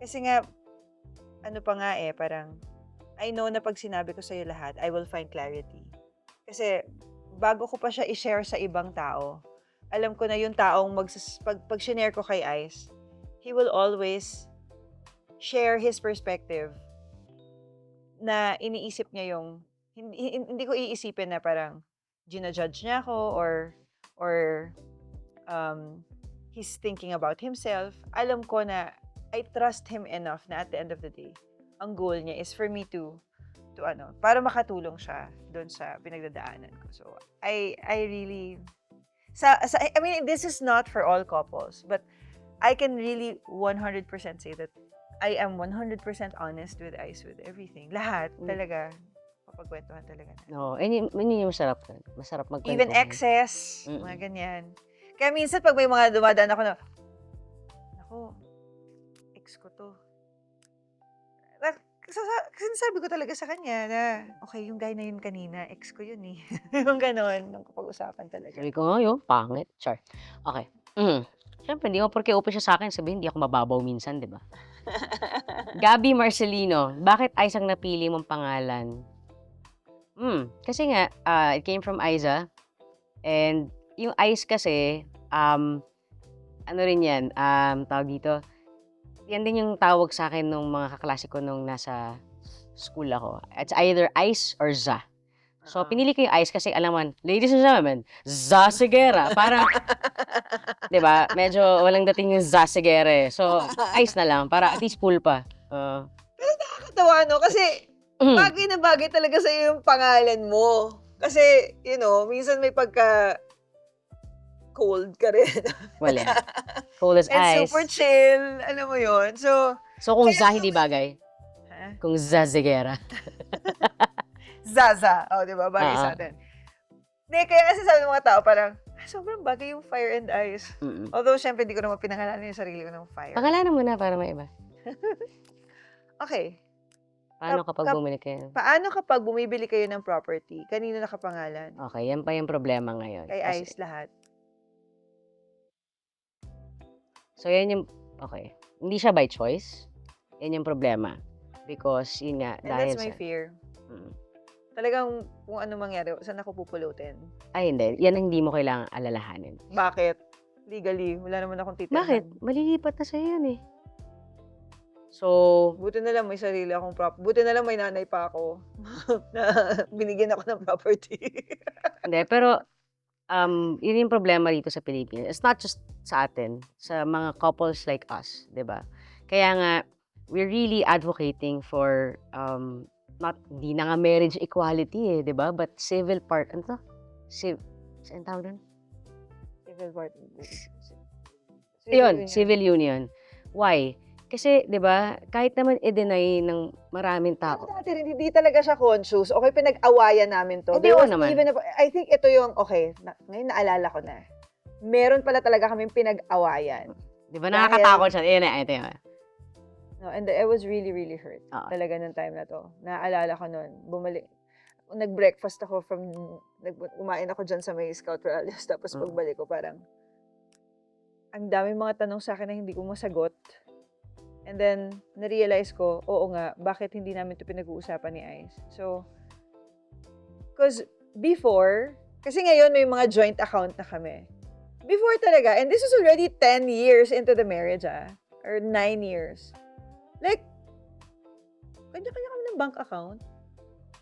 Kasi nga, ano pa nga eh, parang, I know na pag sinabi ko sa'yo lahat, I will find clarity. Kasi, bago ko pa siya i-share sa ibang tao, alam ko na yung taong pag shinare ko kay Ice, he will always share his perspective na iniisip niya yung, hindi ko iisipin na parang, ginajudge niya ako or he's thinking about himself. Alam ko na I trust him enough na at the end of the day, ang goal niya is for me to para makatulong siya doon sa pinagdadaanan ko. So, I really, I mean, this is not for all couples, but I can really 100% say that I am 100% honest with Ice with everything. Lahat, talaga. Papagkwentuhan talaga na. No, yun yung masarap. Masarap magkwentuhan. Even exes, mga ganyan. Kaya minsan pag may mga dumadaan ako na, ako, ex ko to. Sinasabi ko talaga sa kanya na, okay, yung guy na yun kanina, ex ko yun eh. Yung ganon, nung kapag-usapan talaga. Sabi ko nga yun, pangit. Char. Okay. Siyempre, hindi mo porke open siya sa akin, sabihin, hindi ako mababaw minsan, di ba? Gabby Marcelino, bakit Ice ang napili mong pangalan? Kasi nga, it came from Aiza. And yung Ice kasi, ano rin yan, tawag dito, yan din yung tawag sa akin nung mga kaklase ko nung nasa school ako. It's either Ice or Za. So, pinili ko yung Ice kasi alam mo, ladies and gentlemen, Za Segura. Parang, di ba, medyo walang dating yung Za Segura. So, Ice na lang, para at least cool pa. Pero nakakatawa, no? Kasi, bagay na bagay talaga sa yung pangalan mo. Kasi, minsan may pagka cold ka rin. Wala. Cool as And ice. super chill. Alam mo yon. So kung Za hindi bagay? Ha? Kung Za Segura. Zaza. O, di ba? Bagay sa atin. Hindi, kaya kasi sabi ng mga tao, parang, sobrang bagay yung Fire and Ice. Although, syempre, di ko naman pinangalanan yung sarili ko ng Fire. Pangalanan mo na para may iba. Okay. Paano kapag bumili kayo? Paano kapag bumibili kayo ng property? Kanino nakapangalan? Okay, yan pa yung problema ngayon. Kay Ice lahat. So, yan yung, okay. Hindi siya by choice. Yan yung problema. Because, yun nga, And dahil that's my fear. Talagang kung ano mangyari, saan ako pupulutin? Ay, hindi. Yan ang hindi mo kailangang alalahanin. Bakit? Legally, wala naman akong titirahan. Bakit? Malilipat na sa'yo yan eh. So, buti na lang may sarili akong buti na lang may nanay pa ako na binigyan ako ng property. Hindi, pero yun yung problema dito sa Pilipinas. It's not just sa atin, sa mga couples like us, 'di ba? Kaya nga we're really advocating for not di na nga marriage equality eh, 'di ba? But civil part, ano to? Saan tawag doon? Civil part. Civil union. Why? Kasi, di ba, kahit naman i-deny ng maraming tao. Dati rin, hindi talaga siya conscious. Okay, pinag-awayan namin to. Hindi naman. I think ito yung, ngayon naalala ko na. Meron pala talaga kaming pinag-awayan. Di ba, nakakatakot siya. Ito yun. No, and I was really, really hurt. Talaga ng time na to. Naalala ko nun, bumalik. Nag-breakfast ako kumain ako dyan sa may Scout Rallies. Tapos pagbalik ko parang, ang dami mga tanong sa akin na hindi ko masagot. And then, na-realize ko, oo nga, bakit hindi namin ito pinag-uusapan ni Ice? So, because before, kasi ngayon may mga joint account na kami. Before talaga, and this is already 10 years into the marriage, or 9 years. Like, kanya-kanya kami ng bank account.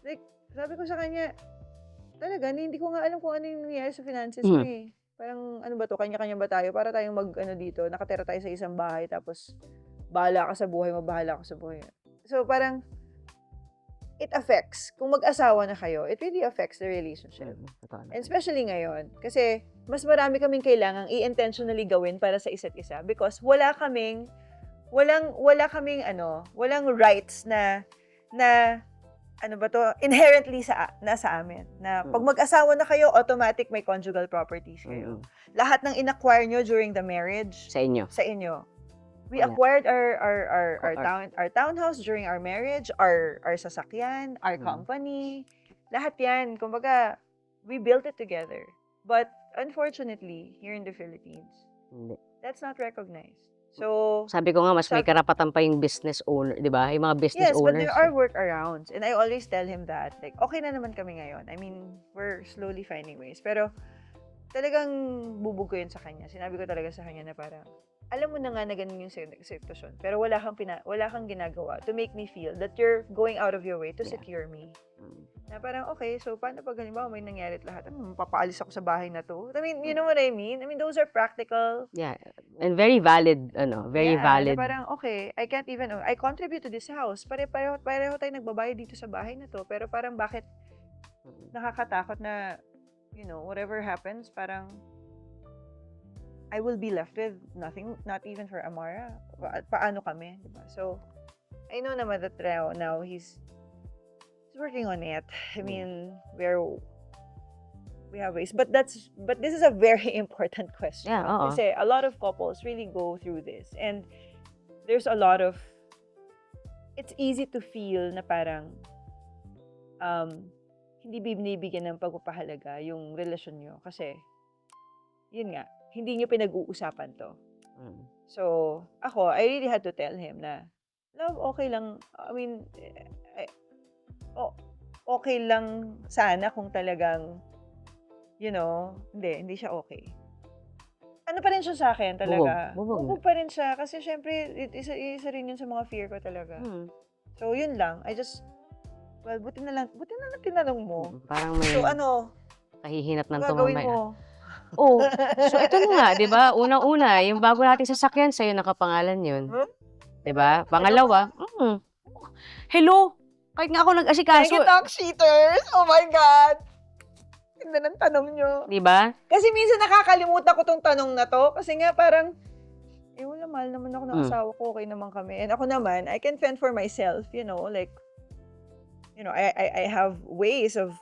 Like, sabi ko sa kanya, talaga, hindi ko nga alam kung ano yung nangyayari sa finances mo eh. Parang, ano ba to, kanya-kanya ba tayo? Para tayong dito, nakatira tayo sa isang bahay, tapos, bahala ka sa buhay mo, bahala ka sa buhay. So, parang, it affects. Kung mag-asawa na kayo, it really affects the relationship. And especially ngayon. Kasi, mas marami kaming kailangang i-intentionally gawin para sa isa't isa. Because, walang rights na, ano ba to, inherently nasa amin. Na pag mag-asawa na kayo, automatic may conjugal properties kayo. Lahat ng in-acquire nyo during the marriage, Sa inyo. We acquired our townhouse during our marriage, our sasakyan, our company. Lahat yan. Kumbaga, we built it together. But, unfortunately, here in the Philippines, that's not recognized. So, sabi ko nga, mas may karapatan pa yung business owner, di ba? Yung mga business yes, owners. but there are workarounds. And I always tell him that, like, okay na naman kami ngayon. I mean, we're slowly finding ways. Pero, talagang bubog ko yun sa kanya. Sinabi ko talaga sa kanya na parang, alam mo na nga na ganun yung sitwasyon, pero wala kang ginagawa to make me feel that you're going out of your way to secure me. Na parang, okay, so paano pag halimbawa may nangyari at lahat? Mapapaalis ako sa bahay na to? I mean, you know what I mean? I mean, those are practical. Yeah, and very valid, very valid. Na parang, okay, I contribute to this house. Pareho tayo nagbabayad dito sa bahay na to. Pero parang bakit nakakatakot na, whatever happens, parang, I will be left with nothing, not even for Amara. Paano kami, diba? So, I know naman that now he's working on it. I mean, we have ways. But this is a very important question. Yeah, Kasi a lot of couples really go through this. And there's a lot of, it's easy to feel na parang, hindi binibigyan ng pagpapahalaga yung relasyon nyo. Kasi, yun nga, hindi nyo pinag-uusapan to. So, ako, I really had to tell him na, love, okay lang. I mean, okay lang sana kung talagang, hindi siya okay. Ano pa rin siya sa akin talaga? Bubog pa rin siya. Kasi syempre, isa rin yun sa mga fear ko talaga. So, yun lang. Buti na lang tinanong mo. Parang may kahihinat ng gagawin tumamay. mo. Oh, so ito na nga, 'di ba? Unang-una, yung bago nating sasakyan sa'yo nakapangalan 'yun. 'Di ba? Pangalawa, hello. Kahit nga ako nag-asikaso. TikTok cheaters. Oh my God. Ganda ng tanong nyo. 'Di ba? Kasi minsan nakakalimutan ko tong tanong na to kasi nga parang wala, mahal naman ako ng asawa ko, okay naman kami. And ako naman, I can fend for myself, like I have ways of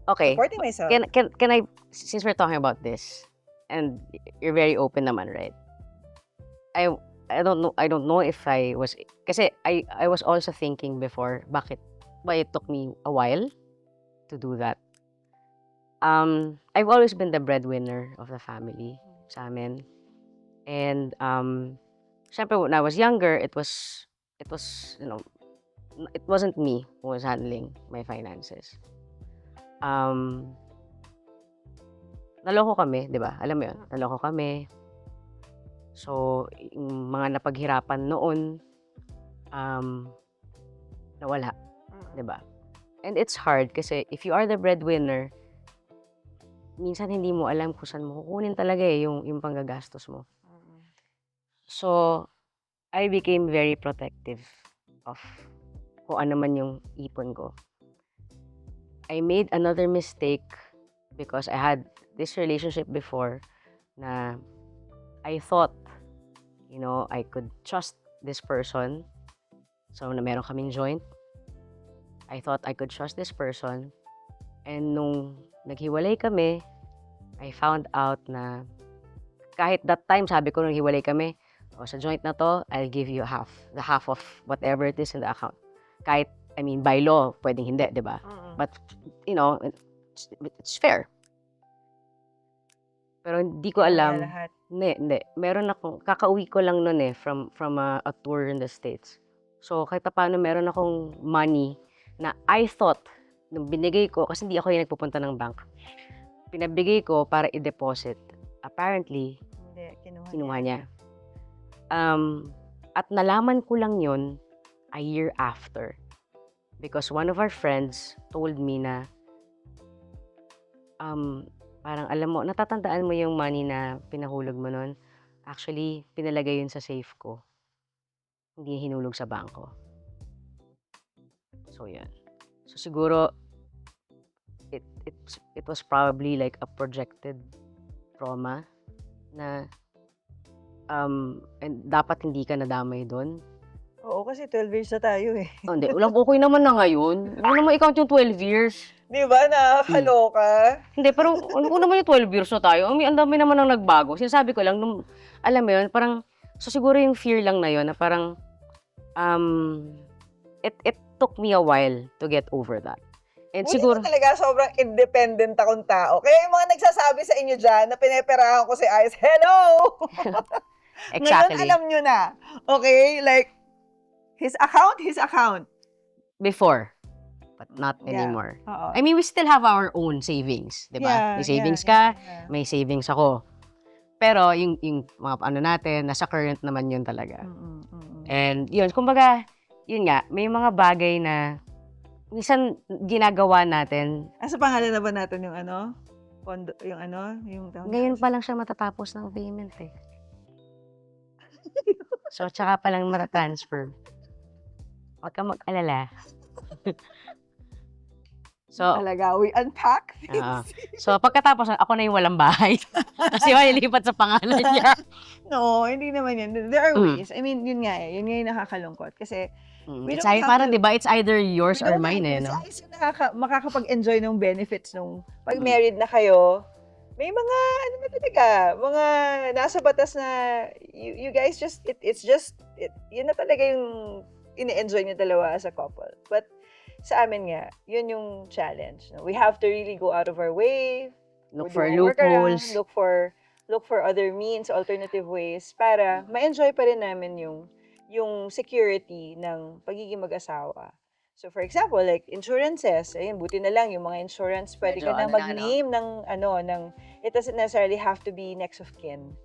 Okay. supporting myself. Can I, since we're talking about this, and you're very open naman, right? I don't know if kasi I was also thinking before, why it took me a while to do that. I've always been the breadwinner of the family sa amin. And, syempre, when I was younger, it was, it wasn't me who was handling my finances. Naloko kami, 'di ba? Alam mo 'yun, naloko kami. So, yung mga napaghirapan noon, nawala, 'di ba? And it's hard kasi if you are the breadwinner, minsan hindi mo alam kung saan mo kukunin talaga yung panggagastos mo. So, I became very protective of kung ano man yung ipon ko. I made another mistake because I had this relationship before na I thought, I could trust this person. So, na meron kaming joint. I thought I could trust this person. And nung naghiwalay kami, I found out na kahit that time, sabi ko nung hiwalay kami, sa joint na to, I'll give you the half of whatever it is in the account. Kahit, by law, pwedeng hindi, di ba? But, it's fair. Pero hindi ko Kinuha niya alam. lahat. Hindi. Meron akong, kakauwi ko lang nun from a tour in the States. So, kahit paano meron akong money na I thought, nung binigay ko, kasi hindi ako yung nagpupunta ng bank, pinabigay ko para i-deposit. Apparently, Hindi, kinuha niya. At nalaman ko lang yun a year after. Because one of our friends told me na, parang alam mo, natatandaan mo yung money na pinahulog mo nun? Actually, pinalagay yun sa safe ko. Hindi hinulog sa bangko. So, yan. So, siguro, it was probably like a projected trauma na and dapat hindi ka nadamay doon. Oo, kasi 12 years na tayo eh. Oh, hindi, okay naman na ngayon. Huwag naman i-count yung 12 years. Di ba? Nakakaloka. Hindi, pero ano naman yung 12 years na tayo? Ang dami naman ang nagbago. Sinasabi ko lang, nung, alam mo yun, parang, so siguro yung fear lang na yun, na parang, it took me a while to get over that. And Buti siguro, na talaga sobrang independent akong tao. Kaya yung mga nagsasabi sa inyo dyan na pineperahan ko si Ice, hello! exactly. Ngayon alam nyo na. Okay? Like, his account. Before, but not Yeah. anymore. Oo. I mean, we still have our own savings, di ba? Yeah, May savings yeah. may savings ako. Pero yung mga ano natin, nasa current naman yun talaga. And yun, kumbaga, yun nga, may mga bagay na minsan ginagawa natin. Asa pangalan na ba natin yung ano? Pondo, yung ano? Yung Ngayon pa lang siya matatapos ng payment eh. So, tsaka pa lang matatransfer. Huwag kang mag-alala. So, talaga, we unpack things. so, pagkatapos, ako na yung walang bahay. Kasi malilipat sa pangalan niya. No, hindi naman yan. There are ways. I mean, yun nga eh. Yun nga yung nakakalungkot. Kasi, It's parang, di ba, it's either yours or mine eh, no? Kasi yung makakapag-enjoy ng benefits nung pag married na kayo, may mga, ano na talaga, mga nasa batas na, you guys just, yun na talaga yung ini-enjoy niyo dalawa as a couple. But, sa amin nga, yun yung challenge. No? We have to really go out of our way, Look for loopholes. Look for other means, alternative ways, para ma-enjoy pa rin namin yung security ng pagiging mag-asawa. So, for example, like insurances, ayun, buti na lang yung mga insurance, pwede ka na mag-name ng, it doesn't necessarily have to be next of kin.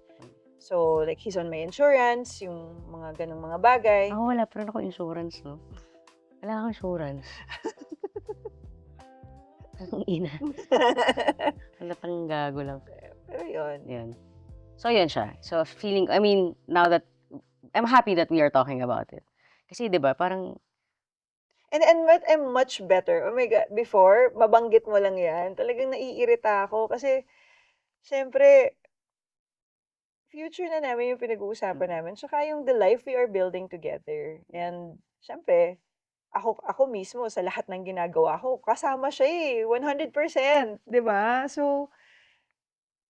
So, like, he's on my insurance, yung mga ganong mga bagay. Ako wala, pero ako insurance, no? Wala akong insurance. Ang ina. Wala pang gago lang. Pero yun. Yan. So, yan siya. So, now that, I'm happy that we are talking about it. Kasi, di ba, parang, And I'm much better. Oh my God, before, mabanggit mo lang yan, talagang naiirita ako kasi, syempre, future na namin yung pinag-uusapan namin. Tsaka yung the life we are building together. And, syempre, ako mismo, sa lahat ng ginagawa ko, kasama siya eh, 100%. Diba? So,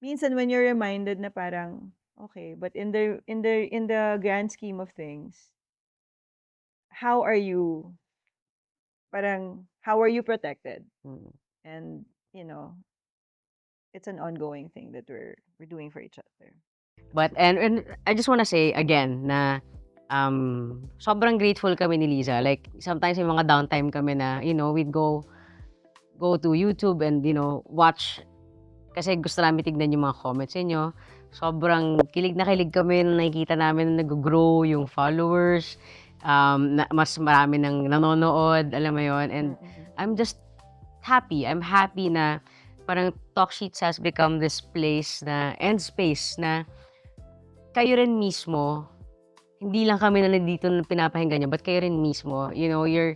minsan when you're reminded na parang, okay, but in the grand scheme of things, how are you protected? And, it's an ongoing thing that we're doing for each other. but, and I just wanna say again na, sobrang grateful kami ni Liza. Like, sometimes may mga downtime kami na, we'd go to YouTube and, watch, kasi gusto namin tignan yung mga comments niyo. Sobrang kilig na kilig kami na nakikita namin na nag-grow yung followers, na mas marami nang nanonood, alam mo yon. And I'm just happy. I'm happy na parang Talk Sheets has become this place na, and space na kayo rin mismo, hindi lang kami na nandito na pinapahinggan nyo, but kayo rin mismo, you're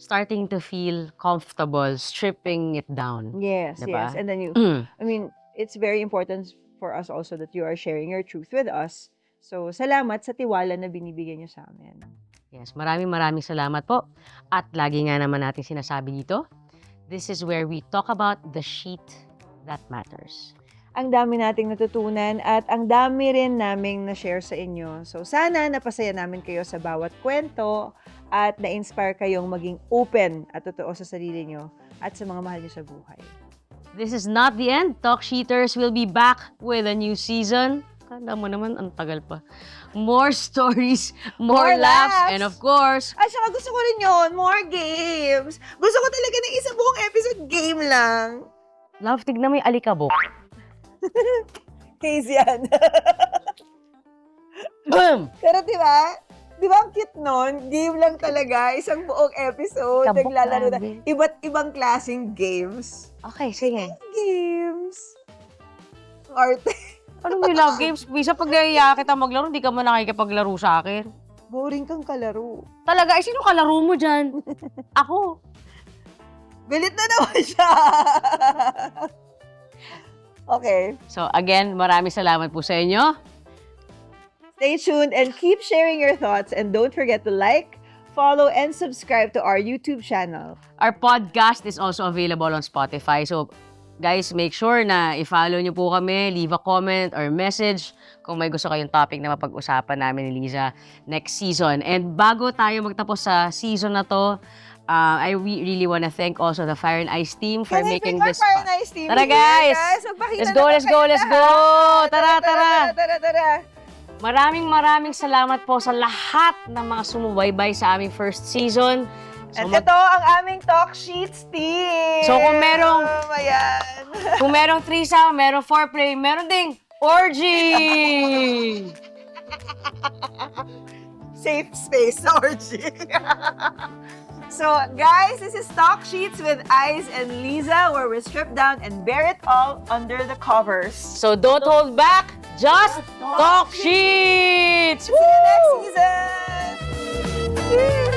starting to feel comfortable stripping it down. Yes, diba? yes. And then it's very important for us also that you are sharing your truth with us. So, salamat sa tiwala na binibigyan niyo sa amin. Yes, maraming salamat po. At lagi nga naman natin sinasabi dito, this is where we talk about the shit that matters. Ang dami nating natutunan at ang dami rin naming na-share sa inyo. So, sana napasaya namin kayo sa bawat kwento at na-inspire kayong maging open at totoo sa sarili nyo at sa mga mahal nyo sa buhay. this is not the end. Talk Sheeters will be back with a new season. Kala mo naman, ang tagal pa. More stories, more laughs, and of course, At saka gusto ko rin yun, more games. Gusto ko talaga ng isang buong episode game lang. love, tignan mo yung alikabok. Haze yan. Boom! Pero di ba ang cute nun? Game lang talaga, isang buong episode. Kabok Naglalaro na. grabe. Iba't ibang klaseng games. Okay, sige. Games. Arte. Anong may love games? Bisa pag naiya kita maglaro, hindi ka mo nakikipaglaro sa akin. Boring kang kalaro. Talaga, sino kalaro mo dyan? Ako. Galit na naman siya. Okay. So again, maraming salamat po sa inyo. Stay tuned and keep sharing your thoughts. And don't forget to like, follow, and subscribe to our YouTube channel. Our podcast is also available on Spotify. So, guys, make sure na i-follow nyo po kami, leave a comment or message kung may gusto kayong topic na mapag-usapan namin ni Liza next season. And bago tayo magtapos sa season na to, I really want to thank also the Fire and Ice team for making this. Fire and Ice team. Tara, guys! Magpakita Let's go, na let's go, let's go! Tara, tara! Tara. Maraming salamat po sa lahat ng mga sumubaybay sa aming first season. At ito ang aming Talk Sheets team. So, kung merong- Ayan. Kung merong threesome, merong foreplay, meron ding orgy! Safe space orgy. So, guys, this is Talk Sheets with Ice and Liza, where we strip down and bear it all under the covers. So don't hold back, just talk sheets! See you next season.